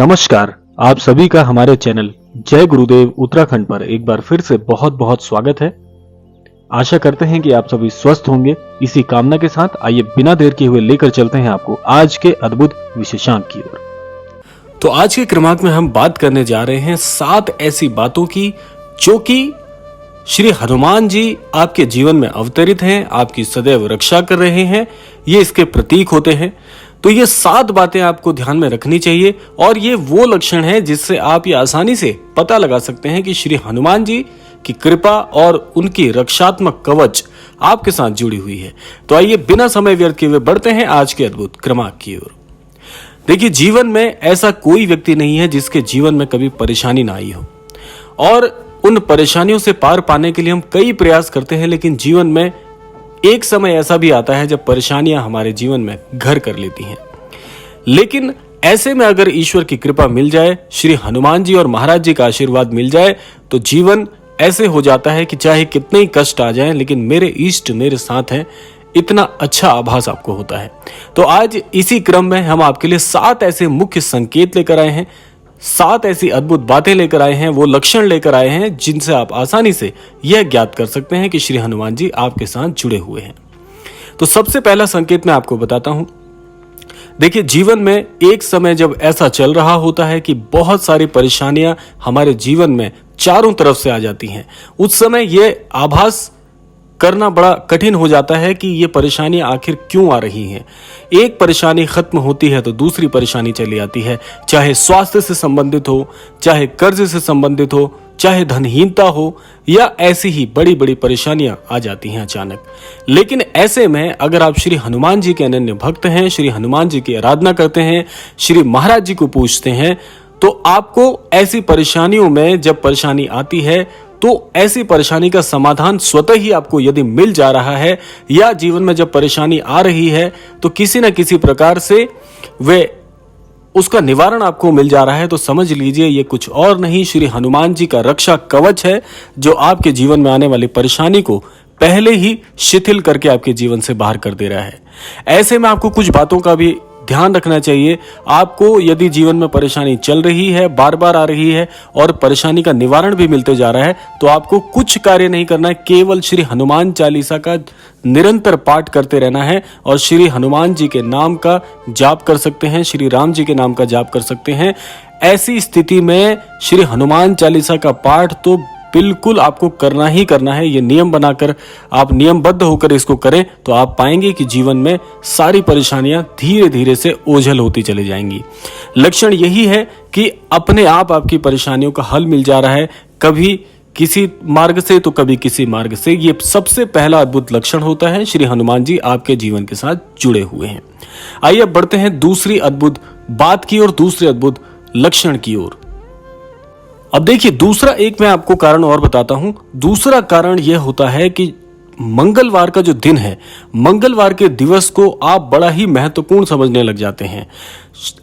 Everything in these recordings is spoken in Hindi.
नमस्कार, आप सभी का हमारे चैनल जय गुरुदेव उत्तराखंड पर एक बार फिर से बहुत बहुत स्वागत है। आशा करते हैं कि आप सभी स्वस्थ होंगे। इसी कामना के साथ आइए बिना देर किए हुए लेकर चलते हैं आपको आज के अद्भुत विशेषांक की ओर। तो आज के क्रमांक में हम बात करने जा रहे हैं 7 ऐसी बातों की जो कि श्री हनुमान जी आपके जीवन में अवतरित हैं, आपकी सदैव रक्षा कर रहे हैं, ये इसके प्रतीक होते हैं। तो ये 7 बातें आपको ध्यान में रखनी चाहिए और ये वो लक्षण है जिससे आप ये आसानी से पता लगा सकते हैं कि श्री हनुमान जी की कृपा और उनकी रक्षात्मक कवच आपके साथ जुड़ी हुई है। तो आइए बिना समय व्यर्थ किए हुए बढ़ते हैं आज के अद्भुत क्रमांक की ओर। देखिए, जीवन में ऐसा कोई व्यक्ति नहीं है जिसके जीवन में कभी परेशानी ना आई हो, और उन परेशानियों से पार पाने के लिए हम कई प्रयास करते हैं, लेकिन जीवन में एक समय ऐसा भी आता है जब परेशानियां हमारे जीवन में घर कर लेती हैं। लेकिन ऐसे में अगर ईश्वर की कृपा मिल जाए, श्री हनुमान जी और महाराज जी का आशीर्वाद मिल जाए, तो जीवन ऐसे हो जाता है कि चाहे कितने ही कष्ट आ जाएं, लेकिन मेरे इष्ट मेरे साथ हैं, इतना अच्छा आभास आपको होता है। तो आज इसी क्रम में हम आपके लिए 7 ऐसे मुख्य संकेत लेकर आए हैं, 7 ऐसी अद्भुत बातें लेकर आए हैं, वो लक्षण लेकर आए हैं जिनसे आप आसानी से यह ज्ञात कर सकते हैं कि श्री हनुमान जी आपके साथ जुड़े हुए हैं। तो सबसे पहला संकेत मैं आपको बताता हूं। देखिए, जीवन में एक समय जब ऐसा चल रहा होता है कि बहुत सारी परेशानियां हमारे जीवन में चारों तरफ से आ जाती हैं, उस समय यह आभास करना बड़ा कठिन हो जाता है कि ये परेशानियां आखिर क्यों आ रही हैं। एक परेशानी खत्म होती है तो दूसरी परेशानी चली आती है, चाहे स्वास्थ्य से संबंधित हो, चाहे कर्ज से संबंधित हो, चाहे धनहीनता हो, या ऐसी ही बड़ी बड़ी परेशानियां आ जाती हैं अचानक। लेकिन ऐसे में अगर आप श्री हनुमान जी के अनन्य भक्त हैं, श्री हनुमान जी की आराधना करते हैं, श्री महाराज जी को पूजते हैं, तो आपको ऐसी परेशानियों में जब परेशानी आती है तो ऐसी परेशानी का समाधान स्वतः ही आपको यदि मिल जा रहा है, या जीवन में जब परेशानी आ रही है तो किसी न किसी प्रकार से वे उसका निवारण आपको मिल जा रहा है, तो समझ लीजिए ये कुछ और नहीं, श्री हनुमान जी का रक्षा कवच है जो आपके जीवन में आने वाली परेशानी को पहले ही शिथिल करके आपके जीवन से बाहर कर दे रहा है। ऐसे में आपको कुछ बातों का भी ध्यान रखना चाहिए। आपको यदि जीवन में परेशानी चल रही है, बार बार आ रही है और परेशानी का निवारण भी मिलते जा रहा है, तो आपको कुछ कार्य नहीं करना है, केवल श्री हनुमान चालीसा का निरंतर पाठ करते रहना है और श्री हनुमान जी के नाम का जाप कर सकते हैं, श्री राम जी के नाम का जाप कर सकते हैं। ऐसी स्थिति में श्री हनुमान चालीसा का पाठ तो बिल्कुल आपको करना ही करना है। ये नियम बनाकर आप नियमबद्ध होकर इसको करें तो आप पाएंगे कि जीवन में सारी परेशानियां धीरे धीरे से ओझल होती चली जाएंगी। लक्षण यही है कि अपने आप आपकी परेशानियों का हल मिल जा रहा है, कभी किसी मार्ग से तो कभी किसी मार्ग से। ये सबसे पहला अद्भुत लक्षण होता है, श्री हनुमान जी आपके जीवन के साथ जुड़े हुए हैं। आइए अब बढ़ते हैं दूसरी अद्भुत बात की ओर, दूसरे अद्भुत लक्षण की ओर। अब देखिए, दूसरा एक मैं आपको कारण और बताता हूं। दूसरा कारण यह होता है कि मंगलवार का जो दिन है, मंगलवार के दिवस को आप बड़ा ही महत्वपूर्ण समझने लग जाते हैं।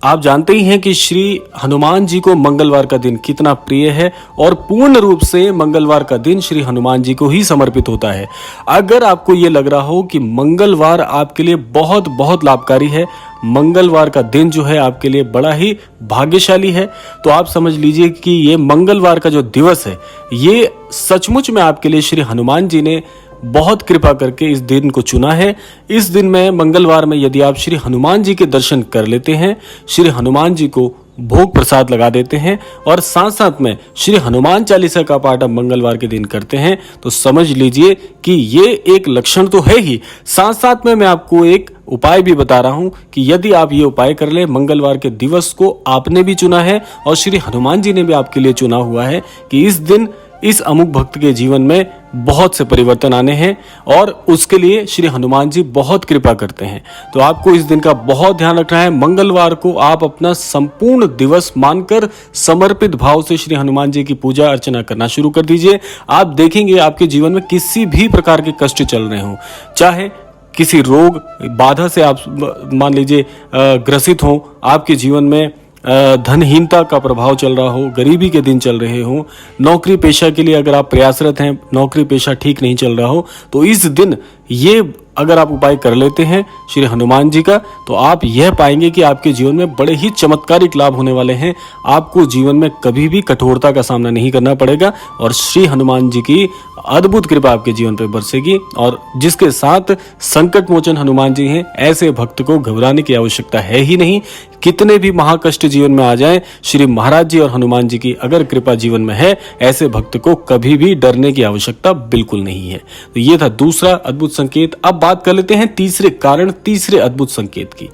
आप जानते ही हैं कि श्री हनुमान जी को मंगलवार का दिन कितना प्रिय है और पूर्ण रूप से मंगलवार का दिन श्री हनुमान जी को ही समर्पित होता है। अगर आपको ये लग रहा हो कि मंगलवार आपके लिए बहुत बहुत लाभकारी है, मंगलवार का दिन जो है आपके लिए बड़ा ही भाग्यशाली है, तो आप समझ लीजिए कि ये मंगलवार का जो दिवस है, ये सचमुच में आपके लिए श्री हनुमान जी ने बहुत कृपा करके इस दिन को चुना है। इस दिन में, मंगलवार में, यदि आप श्री हनुमान जी के दर्शन कर लेते हैं, श्री हनुमान जी को भोग प्रसाद लगा देते हैं और साथ साथ में श्री हनुमान चालीसा का पाठ आप मंगलवार के दिन करते हैं, तो समझ लीजिए कि ये एक लक्षण तो है ही, साथ साथ में मैं आपको एक उपाय भी बता रहा हूं कि यदि आप ये उपाय कर ले, मंगलवार के दिवस को आपने भी चुना है और श्री हनुमान जी ने भी आपके लिए चुना हुआ है कि इस दिन इस अमुक भक्त के जीवन में बहुत से परिवर्तन आने हैं और उसके लिए श्री हनुमान जी बहुत कृपा करते हैं। तो आपको इस दिन का बहुत ध्यान रखना है। मंगलवार को आप अपना संपूर्ण दिवस मानकर समर्पित भाव से श्री हनुमान जी की पूजा अर्चना करना शुरू कर दीजिए। आप देखेंगे आपके जीवन में किसी भी प्रकार के कष्ट चल रहे हों, चाहे किसी रोग बाधा से आप मान लीजिए ग्रसित हों, आपके जीवन में धनहीनता का प्रभाव चल रहा हो, गरीबी के दिन चल रहे हो, नौकरी पेशा के लिए अगर आप प्रयासरत हैं, नौकरी पेशा ठीक नहीं चल रहा हो, तो इस दिन ये अगर आप उपाय कर लेते हैं श्री हनुमान जी का, तो आप यह पाएंगे कि आपके जीवन में बड़े ही चमत्कारिक लाभ होने वाले हैं। आपको जीवन में कभी भी कठोरता का सामना नहीं करना पड़ेगा और श्री हनुमान जी की अद्भुत कृपा आपके जीवन पर बरसेगी। और जिसके साथ संकट मोचन हनुमान जी हैं, ऐसे भक्त को घबराने की आवश्यकता है ही नहीं। कितने भी महाकष्ट जीवन में आ जाएं, श्री महाराज जी और हनुमान जी की अगर कृपा जीवन में है, ऐसे भक्त को कभी भी डरने की आवश्यकता बिल्कुल नहीं है। तो ये था दूसरा अद्भुत संकेत। अब बात कर लेते हैं तीसरे कारण, तीसरे अद्भुत संकेत की।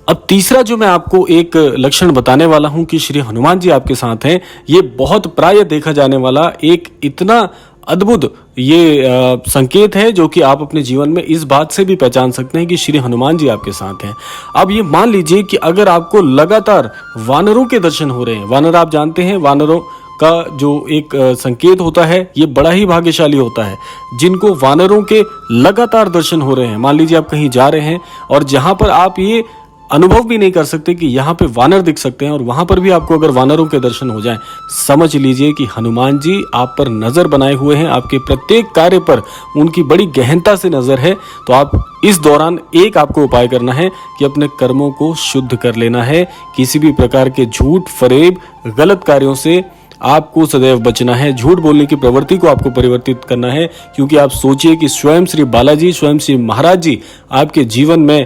अब तीसरा जो मैं आपको एक लक्षण बताने वाला हूं कि श्री हनुमान जी आपके साथ हैं, ये बहुत प्राय देखा जाने वाला एक इतना अद्भुत ये संकेत है जो कि आप अपने जीवन में इस बात से भी पहचान सकते हैं कि श्री हनुमान जी आपके साथ हैं। अब ये मान लीजिए कि अगर आपको लगातार वानरों के दर्शन हो रहे हैं, वानर आप जानते हैं, वानरों का जो एक संकेत होता है ये बड़ा ही भाग्यशाली होता है, जिनको वानरों के लगातार दर्शन हो रहे हैं। मान लीजिए आप कहीं जा रहे हैं और जहां पर आप ये अनुभव भी नहीं कर सकते कि यहाँ पे वानर दिख सकते हैं, और वहां पर भी आपको अगर वानरों के दर्शन हो जाएं, समझ लीजिए कि हनुमान जी आप पर नजर बनाए हुए हैं, आपके प्रत्येक कार्य पर उनकी बड़ी गहनता से नजर है। तो आप इस दौरान एक आपको उपाय करना है कि अपने कर्मों को शुद्ध कर लेना है। किसी भी प्रकार के झूठ, फरेब, गलत कार्यों से आपको सदैव बचना है। झूठ बोलने की प्रवृत्ति को आपको परिवर्तित करना है, क्योंकि आप सोचिए कि स्वयं श्री बालाजी, स्वयं श्री महाराज जी आपके जीवन में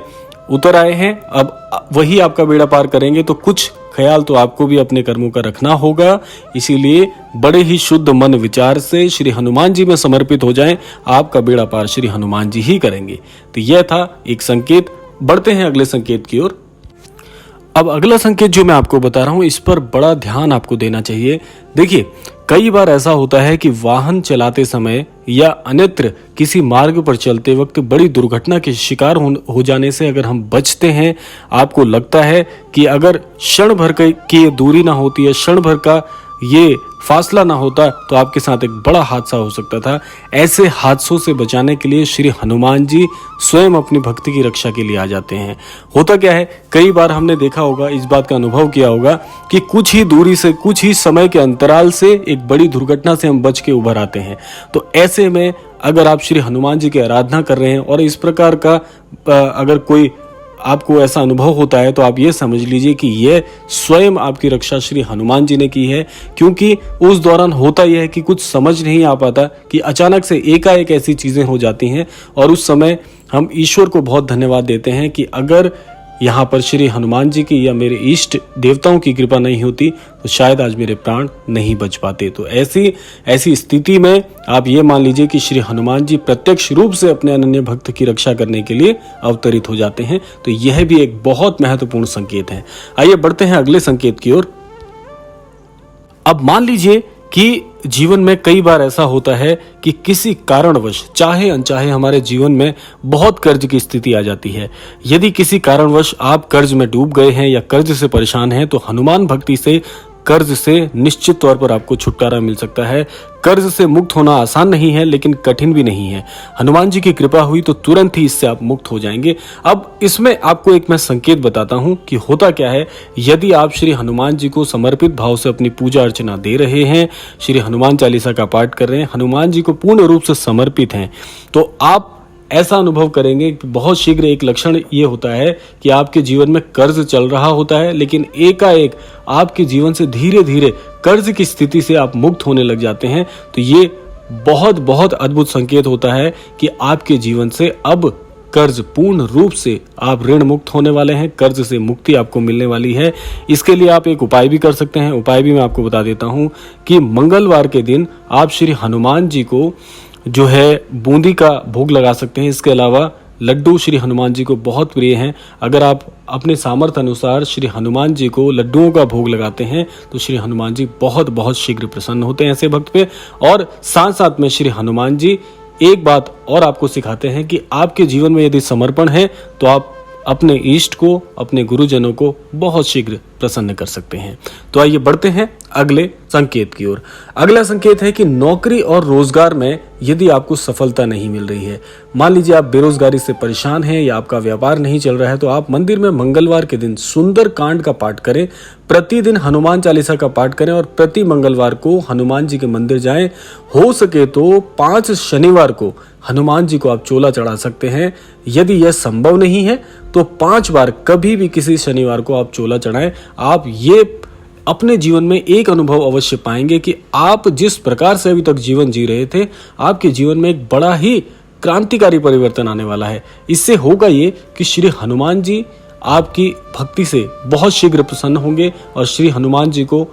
उतर आए हैं, अब वही आपका बेड़ा पार करेंगे। तो कुछ ख्याल तो आपको भी अपने कर्मों का रखना होगा। इसीलिए बड़े ही शुद्ध मन विचार से श्री हनुमान जी में समर्पित हो जाएं, आपका बेड़ा पार श्री हनुमान जी ही करेंगे। तो यह था एक संकेत। बढ़ते हैं अगले संकेत की ओर। अब अगला संकेत जो मैं आपको बता रहा हूं, इस पर बड़ा ध्यान आपको देना चाहिए। देखिए, कई बार ऐसा होता है कि वाहन चलाते समय या अन्यत्र किसी मार्ग पर चलते वक्त बड़ी दुर्घटना के शिकार हो जाने से अगर हम बचते हैं, आपको लगता है कि अगर क्षण भर की दूरी ना होती है, क्षण भर का ये फासला ना होता, तो आपके साथ एक बड़ा हादसा हो सकता था। ऐसे हादसों से बचाने के लिए श्री हनुमान जी स्वयं अपनी भक्ति की रक्षा के लिए आ जाते हैं। होता क्या है, कई बार हमने देखा होगा, इस बात का अनुभव किया होगा कि कुछ ही दूरी से, कुछ ही समय के अंतराल से एक बड़ी दुर्घटना से हम बच के उभर आते हैं। तो ऐसे में अगर आप श्री हनुमान जी की आराधना कर रहे हैं और इस प्रकार का अगर कोई आपको ऐसा अनुभव होता है, तो आप ये समझ लीजिए कि यह स्वयं आपकी रक्षा श्री हनुमान जी ने की है। क्योंकि उस दौरान होता यह है कि कुछ समझ नहीं आ पाता कि अचानक से एकाएक ऐसी चीजें हो जाती हैं, और उस समय हम ईश्वर को बहुत धन्यवाद देते हैं कि अगर यहाँ पर श्री हनुमान जी की या मेरे इष्ट देवताओं की कृपा नहीं होती तो शायद आज मेरे प्राण नहीं बच पाते। तो ऐसी स्थिति में आप ये मान लीजिए कि श्री हनुमान जी प्रत्यक्ष रूप से अपने अनन्य भक्त की रक्षा करने के लिए अवतरित हो जाते हैं। तो यह भी एक बहुत महत्वपूर्ण संकेत है। आइए बढ़ते हैं अगले संकेत की ओर। अब मान लीजिए कि जीवन में कई बार ऐसा होता है कि किसी कारणवश, चाहे अनचाहे, हमारे जीवन में बहुत कर्ज की स्थिति आ जाती है। यदि किसी कारणवश आप कर्ज में डूब गए हैं या कर्ज से परेशान हैं, तो हनुमान भक्ति से कर्ज से निश्चित तौर पर आपको छुटकारा मिल सकता है। कर्ज से मुक्त होना आसान नहीं है, लेकिन कठिन भी नहीं है। हनुमान जी की कृपा हुई तो तुरंत ही इससे आप मुक्त हो जाएंगे। अब इसमें आपको एक मैं संकेत बताता हूं कि होता क्या है। यदि आप श्री हनुमान जी को समर्पित भाव से अपनी पूजा अर्चना दे रहे हैं, श्री हनुमान चालीसा का पाठ कर रहे हैं, हनुमान जी को पूर्ण रूप से समर्पित हैं, तो आप ऐसा अनुभव करेंगे कि बहुत शीघ्र एक लक्षण ये होता है कि आपके जीवन में कर्ज चल रहा होता है, लेकिन एकाएक आपके जीवन से धीरे धीरे कर्ज की स्थिति से आप मुक्त होने लग जाते हैं। तो ये बहुत बहुत अद्भुत संकेत होता है कि आपके जीवन से अब कर्ज पूर्ण रूप से आप ऋण मुक्त होने वाले हैं, कर्ज से मुक्ति आपको मिलने वाली है। इसके लिए आप एक उपाय भी कर सकते हैं। उपाय भी मैं आपको बता देता हूं कि मंगलवार के दिन आप श्री हनुमान जी को जो है बूंदी का भोग लगा सकते हैं। इसके अलावा लड्डू श्री हनुमान जी को बहुत प्रिय हैं। अगर आप अपने सामर्थ्य अनुसार श्री हनुमान जी को लड्डुओं का भोग लगाते हैं तो श्री हनुमान जी बहुत बहुत शीघ्र प्रसन्न होते हैं ऐसे भक्त पे। और साथ साथ में श्री हनुमान जी एक बात और आपको सिखाते हैं कि आपके जीवन में यदि समर्पण है तो आप अपने इष्ट को, अपने गुरुजनों को बहुत शीघ्र प्रसन्न कर सकते हैं। तो आइए बढ़ते हैं अगले संकेत की ओर। अगला संकेत है कि नौकरी और रोजगार में यदि आपको सफलता नहीं मिल रही है, मान लीजिए आप बेरोजगारी से परेशान हैं या आपका व्यापार नहीं चल रहा है, तो आप मंदिर में मंगलवार के दिन सुंदर कांड का पाठ करें, प्रतिदिन हनुमान चालीसा का पाठ करें और प्रति मंगलवार को हनुमान जी के मंदिर जाएं। हो सके तो 5 शनिवार को हनुमान जी को आप चोला चढ़ा सकते हैं। यदि यह संभव नहीं है तो 5 बार कभी भी किसी शनिवार को आप चोला चढ़ाएं। आप ये अपने जीवन में एक अनुभव अवश्य पाएंगे कि आप जिस प्रकार से अभी तक जीवन जी रहे थे, आपके जीवन में एक बड़ा ही क्रांतिकारी परिवर्तन आने वाला है। इससे होगा ये कि श्री हनुमान जी आपकी भक्ति से बहुत शीघ्र प्रसन्न होंगे और श्री हनुमान जी को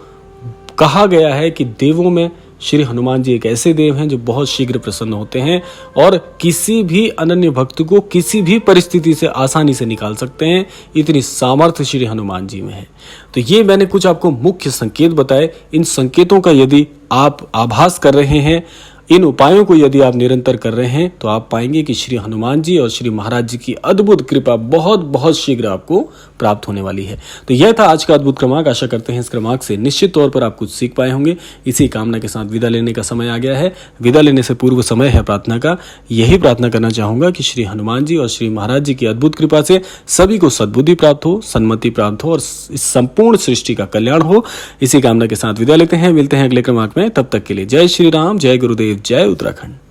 कहा गया है कि देवों में श्री हनुमान जी एक ऐसे देव हैं जो बहुत शीघ्र प्रसन्न होते हैं और किसी भी अनन्य भक्त को किसी भी परिस्थिति से आसानी से निकाल सकते हैं। इतनी सामर्थ्य श्री हनुमान जी में है। तो ये मैंने कुछ आपको मुख्य संकेत बताए। इन संकेतों का यदि आप आभास कर रहे हैं, इन उपायों को यदि आप निरंतर कर रहे हैं, तो आप पाएंगे कि श्री हनुमान जी और श्री महाराज जी की अद्भुत कृपा बहुत बहुत शीघ्र आपको प्राप्त होने वाली है। तो यह था आज का अद्भुत क्रमांक। आशा करते हैं इस क्रमांक से निश्चित तौर पर आप कुछ सीख पाए होंगे। इसी कामना के साथ विदा लेने का समय आ गया है। विदा लेने से पूर्व समय है प्रार्थना का। यही प्रार्थना करना चाहूंगा कि श्री हनुमान जी और श्री महाराज जी की अद्भुत कृपा से सभी को सद्बुद्धि प्राप्त हो, सन्मति प्राप्त हो और इस संपूर्ण सृष्टि का कल्याण हो। इसी कामना के साथ विदा लेते हैं। मिलते हैं अगले क्रमांक में। तब तक के लिए जय श्री राम, जय गुरुदेव, जय उत्तराखंड।